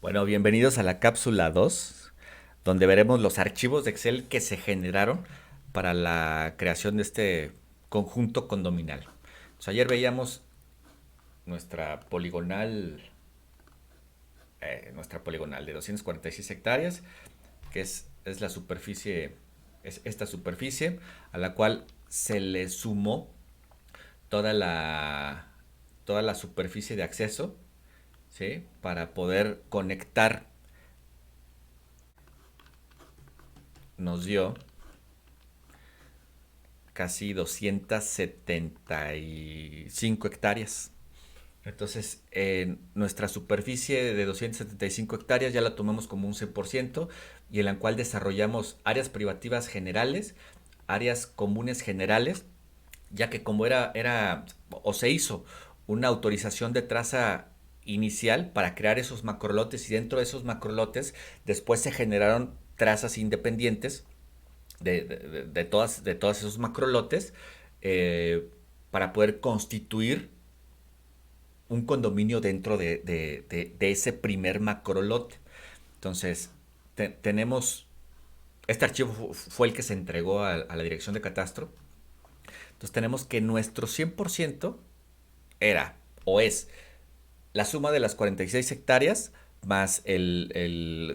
Bueno, bienvenidos a la cápsula 2, donde veremos los archivos de Excel que se generaron para la creación de este conjunto condominal. Ayer veíamos nuestra poligonal, nuestra poligonal de 246 hectáreas, que es la superficie, es esta superficie a la cual se le sumó toda la, toda la superficie de acceso, ¿sí? Para poder conectar, nos dio casi 275 hectáreas. Entonces, nuestra superficie de 275 hectáreas ya la tomamos como un 100% y en la cual desarrollamos áreas privativas generales, áreas comunes generales, ya que como era o se hizo una autorización de traza inicial para crear esos macrolotes y dentro de esos macrolotes después se generaron trazas independientes de todos esos macrolotes para poder constituir un condominio dentro de ese primer macrolote. Entonces, tenemos, este archivo fue el que se entregó a la dirección de catastro. Entonces tenemos que nuestro 100% era o es la suma de las 46 hectáreas más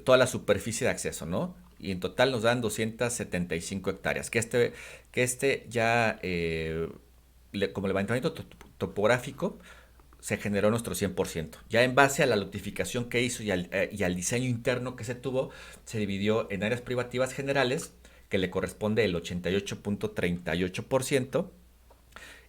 toda la superficie de acceso, ¿no? Y en total nos dan 275 hectáreas. Que este ya, como levantamiento topográfico, se generó nuestro 100%. Ya en base a la notificación que hizo y al diseño interno que se tuvo, se dividió en áreas privativas generales, que le corresponde el 88.38%,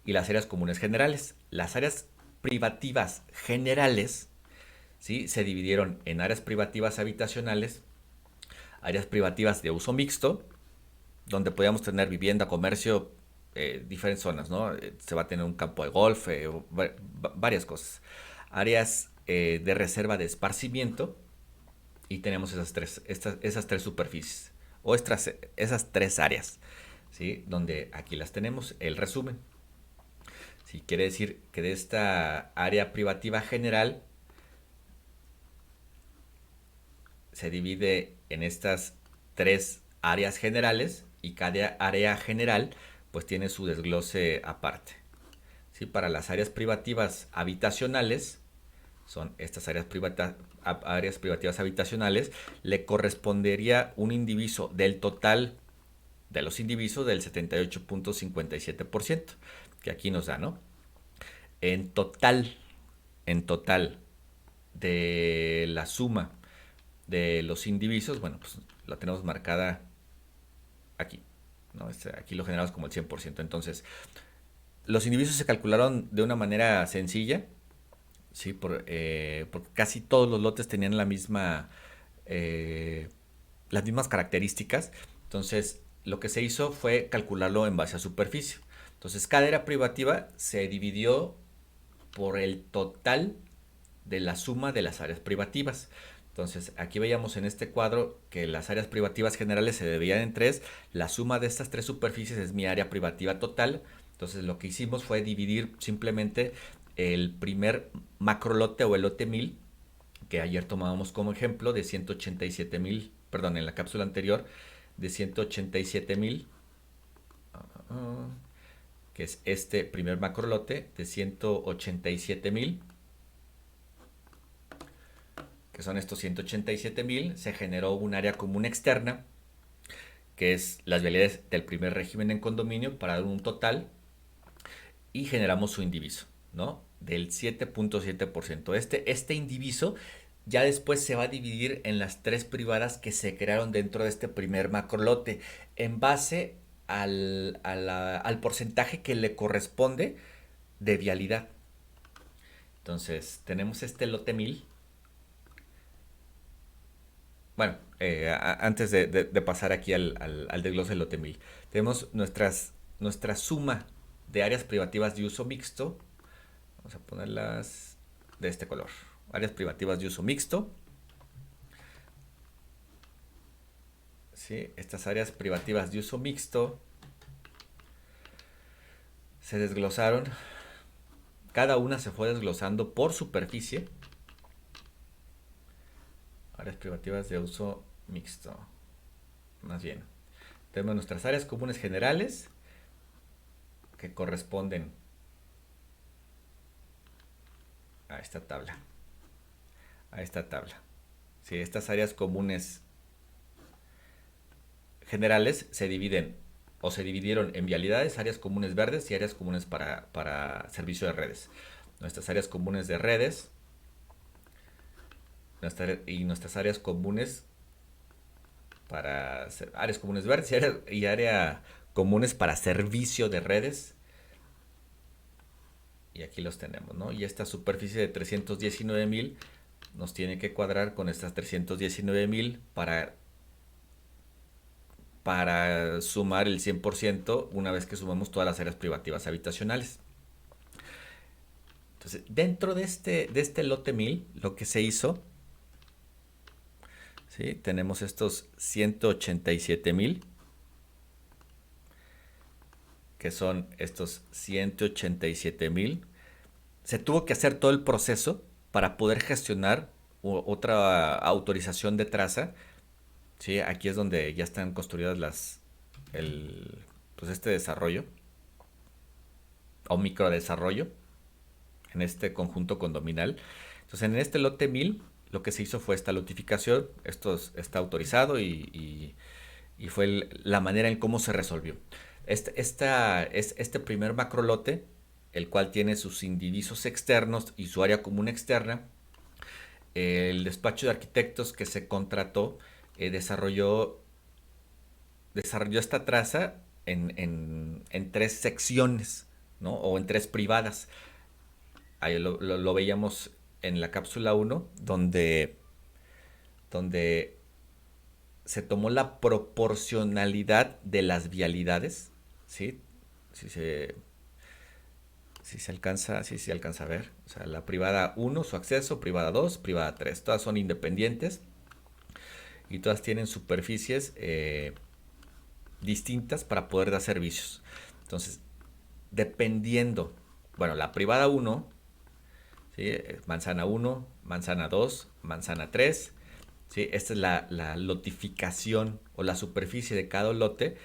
y las áreas comunes generales. Las áreas privativas generales, ¿sí? Se dividieron en áreas privativas habitacionales, áreas privativas de uso mixto, donde podíamos tener vivienda, comercio, diferentes zonas, ¿no? Se va a tener un campo de golf, varias cosas. Áreas de reserva de esparcimiento y tenemos esas tres superficies o esas tres áreas, ¿sí? Donde aquí las tenemos, el resumen. Sí, quiere decir que de esta área privativa general se divide en estas tres áreas generales y cada área general pues tiene su desglose aparte. ¿Sí? Para las áreas privativas habitacionales, son estas áreas privativas habitacionales, le correspondería un indiviso del total de los indivisos del 78.57%, que aquí nos da, ¿no? En total, en total de la suma de los indivisos, bueno, pues la tenemos marcada aquí, ¿no? Aquí lo generamos como el 100%. Entonces, los indivisos se calcularon de una manera sencilla, ¿sí? Porque casi todos los lotes tenían eh, las mismas características. Entonces, lo que se hizo fue calcularlo en base a superficie. Entonces, cada área privativa se dividió por el total de la suma de las áreas privativas. Entonces, aquí veíamos en este cuadro que las áreas privativas generales se dividían en tres. La suma de estas tres superficies es mi área privativa total. Entonces, lo que hicimos fue dividir simplemente el primer macrolote o el lote 1000, que ayer tomábamos como ejemplo, de 187,000, perdón, en la cápsula anterior, de 187,000, que es este primer macrolote de 187,000, que son estos 187,000, se generó un área común externa, que es las vialidades del primer régimen en condominio, para dar un total, y generamos su indiviso, ¿no? Del 7.7%. Este indiviso ya después se va a dividir en las tres privadas que se crearon dentro de este primer macrolote, en base al porcentaje que le corresponde de vialidad. Entonces, tenemos este lote 1000. Bueno, antes de pasar aquí al desglose del lote 1000, tenemos nuestra suma de áreas privativas de uso mixto. Vamos a ponerlas de este color. Áreas privativas de uso mixto. ¿Sí? Estas áreas privativas de uso mixto se desglosaron. Cada una se fue desglosando por superficie. Áreas privativas de uso mixto. Más bien. Tenemos nuestras áreas comunes generales que corresponden a esta tabla. A esta tabla. Sí, estas áreas comunes generales se dividen o se dividieron en vialidades, áreas comunes verdes y áreas comunes para servicio de redes. Nuestras áreas comunes de redes y nuestras áreas comunes para áreas comunes verdes y área comunes para servicio de redes. Y aquí los tenemos, ¿no? Y esta superficie de 319,000 nos tiene que cuadrar con estas 319,000 para sumar el 100% una vez que sumamos todas las áreas privativas habitacionales. Entonces, dentro de este lote 1000, lo que se hizo, ¿sí? Tenemos estos 187,000, que son estos 187,000. Se tuvo que hacer todo el proceso para poder gestionar otra autorización de traza. ¿Sí? Aquí es donde ya están construidas pues este desarrollo o microdesarrollo en este conjunto condominal. Entonces, en este lote 1000 lo que se hizo fue esta lotificación. Esto está autorizado y fue la manera en cómo se resolvió. Este primer macrolote, el cual tiene sus indivisos externos y su área común externa, el despacho de arquitectos que se contrató desarrolló esta traza en tres secciones, ¿no? O en tres privadas. Ahí lo veíamos en la cápsula 1, donde se tomó la proporcionalidad de las vialidades, ¿sí? Si se alcanza a ver. O sea, la privada 1, su acceso, privada 2, privada 3. Todas son independientes y todas tienen superficies distintas para poder dar servicios. Entonces, dependiendo, bueno, la privada 1, ¿sí? Manzana 1, manzana 2, manzana 3. ¿Sí? Esta es la lotificación o la superficie de cada lote.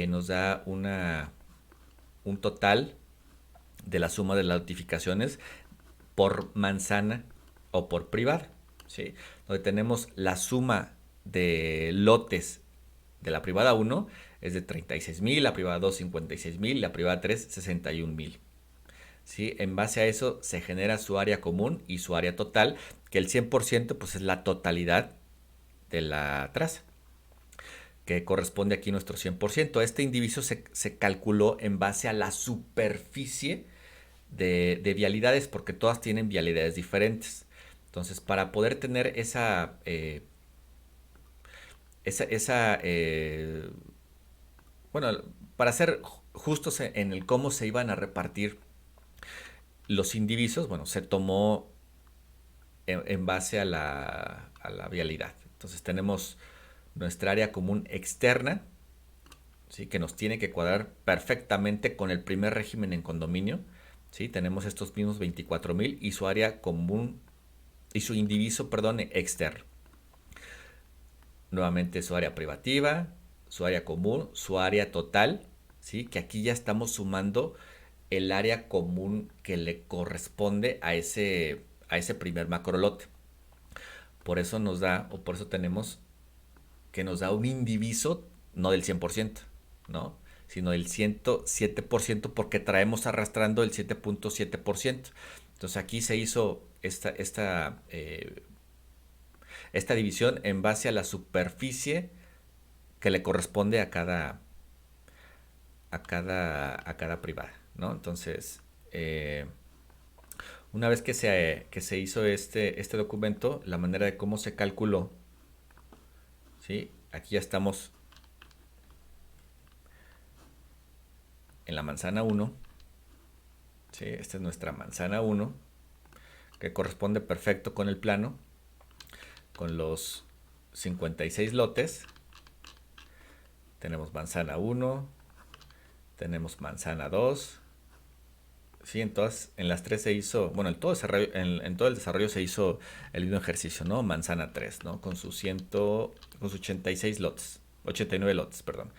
Nos da un total de la suma de las notificaciones por manzana o por privada, ¿sí? Donde tenemos la suma de lotes de la privada 1 es de 36,000, la privada 2 56,000, la privada 3 61,000. ¿Sí? En base a eso se genera su área común y su área total, que el 100% pues es la totalidad de la traza, que corresponde aquí a nuestro 100%. Este indiviso se calculó en base a la superficie de vialidades, porque todas tienen vialidades diferentes. Entonces, para poder tener esa bueno, para ser justos en el cómo se iban a repartir los indivisos, bueno, se tomó en base a la vialidad. Entonces tenemos nuestra área común externa, ¿sí? Que nos tiene que cuadrar perfectamente con el primer régimen en condominio. ¿Sí? Tenemos estos mismos 24,000 y su área común y su indiviso, perdón, externo. Nuevamente su área privativa, su área común, su área total, ¿sí? Que aquí ya estamos sumando el área común que le corresponde a ese primer macrolote. Por eso nos da, o por eso tenemos que nos da un indiviso, no del 100%, ¿no? Sino del 107%, porque traemos arrastrando el 7.7%. Entonces aquí se hizo esta división en base a la superficie que le corresponde a cada privada, ¿no? Entonces, una vez que se hizo este documento, la manera de cómo se calculó, ¿sí? Aquí ya estamos en la manzana 1, ¿sí? Esta es nuestra manzana 1, que corresponde perfecto con el plano, con los 56 lotes. Tenemos manzana 1, tenemos manzana 2, Sí, en las tres se hizo, bueno, en todo el desarrollo se hizo el mismo ejercicio, ¿no? Manzana 3, ¿no? Con sus 86 lotes, 89 lotes, perdón.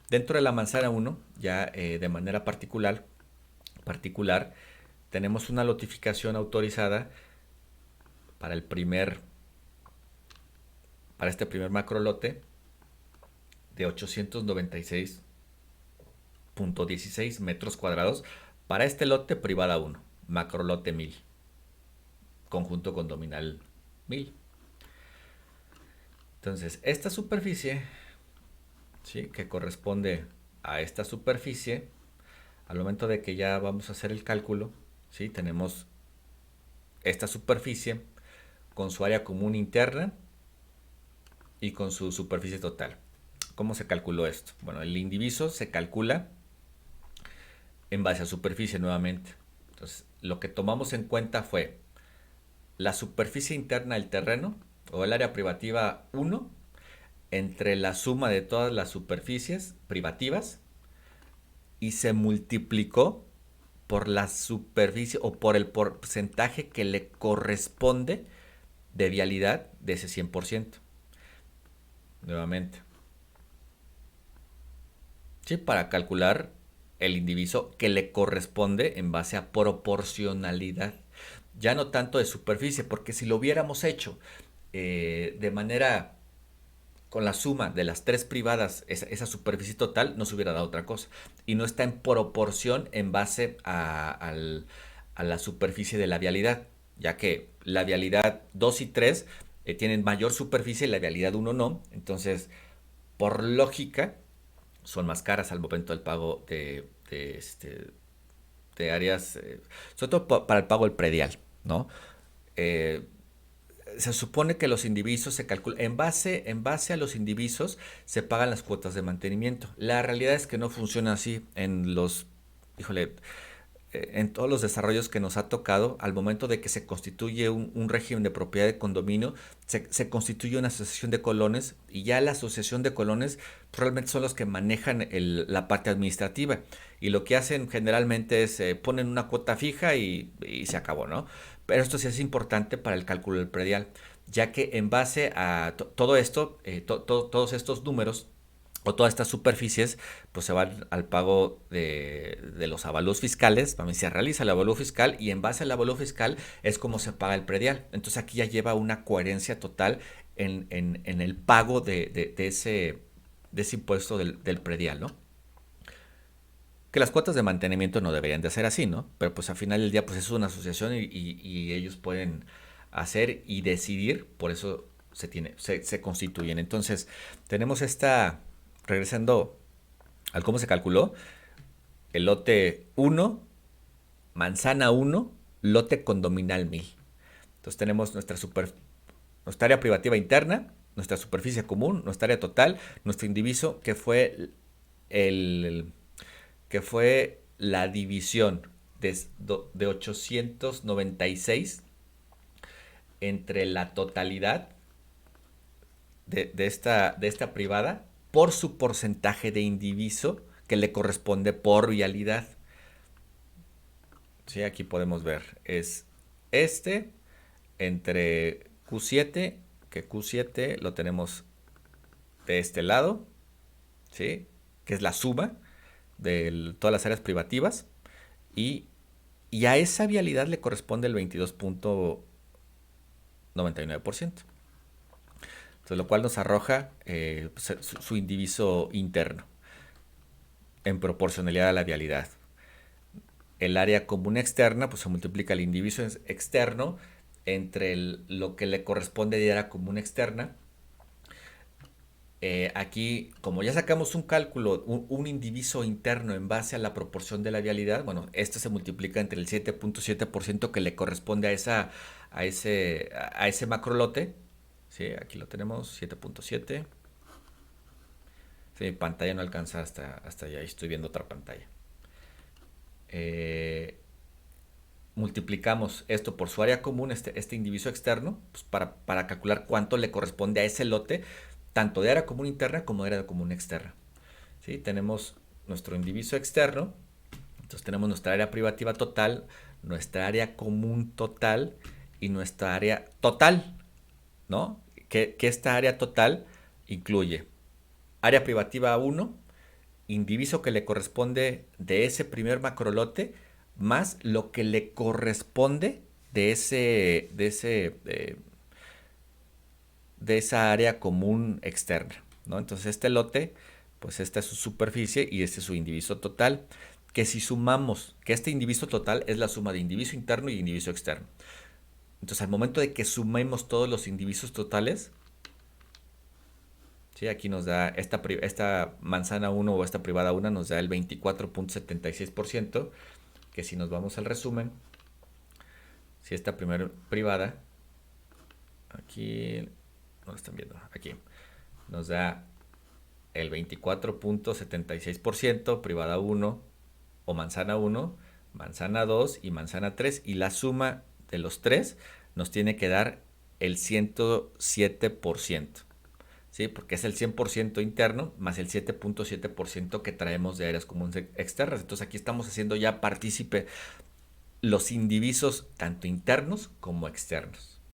Dentro de la manzana uno, ya de manera particular, tenemos una lotificación autorizada para para este primer macro lote de 896.16 metros cuadrados para este lote privada uno, macro lote 1000, conjunto condominal 1000. Entonces, esta superficie, ¿sí?, que corresponde a esta superficie, al momento de que ya vamos a hacer el cálculo, ¿sí?, tenemos esta superficie con su área común interna y con su superficie total. ¿Cómo se calculó esto? Bueno, el indiviso se calcula en base a superficie nuevamente. Entonces, lo que tomamos en cuenta fue la superficie interna del terreno o el área privativa 1 entre la suma de todas las superficies privativas y se multiplicó por la superficie o por el porcentaje que le corresponde de vialidad de ese 100%. Nuevamente. Sí, para calcular el indiviso que le corresponde en base a proporcionalidad. Ya no tanto de superficie, porque si lo hubiéramos hecho de manera con la suma de las tres privadas, esa superficie total nos hubiera dado otra cosa. Y no está en proporción en base a la superficie de la vialidad, ya que la vialidad 2 y 3 tienen mayor superficie y la vialidad uno no. Entonces, por lógica, son más caras al momento del pago de áreas, sobre todo para el pago del predial, ¿no? Eh, Se supone que los indivisos se calculan, en base a los indivisos se pagan las cuotas de mantenimiento. La realidad es que no funciona así híjole, en todos los desarrollos que nos ha tocado, al momento de que se constituye un régimen de propiedad de condominio, se constituye una asociación de colones y ya la asociación de colones realmente son los que manejan la parte administrativa y lo que hacen generalmente es ponen una cuota fija y se acabó, ¿no? Pero esto sí es importante para el cálculo del predial, ya que en base a todo esto, todos estos números o todas estas superficies, pues se van al pago de los avalúos fiscales. También se realiza el avalúo fiscal y en base al avalúo fiscal es como se paga el predial. Entonces aquí ya lleva una coherencia total en el pago de ese impuesto del predial, ¿no? Que las cuotas de mantenimiento no deberían de ser así, ¿no? Pero pues al final del día pues es una asociación y ellos pueden hacer y decidir, por eso se constituyen. Entonces, tenemos regresando al cómo se calculó, el lote uno, manzana uno, lote condominal 1000. Entonces tenemos nuestra área privativa interna, nuestra superficie común, nuestra área total, nuestro indiviso, el, que fue la división de 896 entre la totalidad de esta privada por su porcentaje de indiviso que le corresponde por vialidad. Sí, aquí podemos ver, es este entre Q7, que Q7 lo tenemos de este lado, ¿sí?, que es la suma de todas las áreas privativas, y, y a esa vialidad le corresponde el 22.99%. Entonces, lo cual nos arroja su indiviso interno en proporcionalidad a la vialidad. El área común externa, pues se multiplica el indiviso externo entre lo que le corresponde de área común externa. Aquí, como ya sacamos un cálculo, un indiviso interno en base a la proporción de la vialidad, bueno, esto se multiplica entre el 7.7% que le corresponde a ese macrolote. Sí, aquí lo tenemos, 7.7. Sí, mi pantalla no alcanza hasta allá, estoy viendo otra pantalla. Eh, Multiplicamos esto por su área común, este indiviso externo, pues para calcular cuánto le corresponde a ese lote, tanto de área común interna como de área común externa. ¿Sí? Tenemos nuestro indiviso externo, Entonces tenemos nuestra área privativa total, nuestra área común total y nuestra área total, ¿no? Que esta área total incluye área privativa 1, indiviso que le corresponde de ese primer macrolote, más lo que le corresponde de esa área común externa, ¿no? Entonces este lote, pues esta es su superficie y este es su indiviso total, que si sumamos, que este indiviso total es la suma de indiviso interno y indiviso externo. Entonces al momento de que sumemos todos los indivisos totales, ¿sí? Aquí nos da esta manzana 1 o esta privada 1 nos da el 24.76%, que si nos vamos al resumen, si esta primera privada, aquí, no lo están viendo, aquí, nos da el 24.76%, privada 1 o manzana 1, manzana 2 y manzana 3, y la suma de los tres nos tiene que dar el 107%. ¿Sí? Porque es el 100% interno más el 7.7% que traemos de áreas comunes externas. Entonces aquí estamos haciendo ya partícipe los indivisos tanto internos como externos.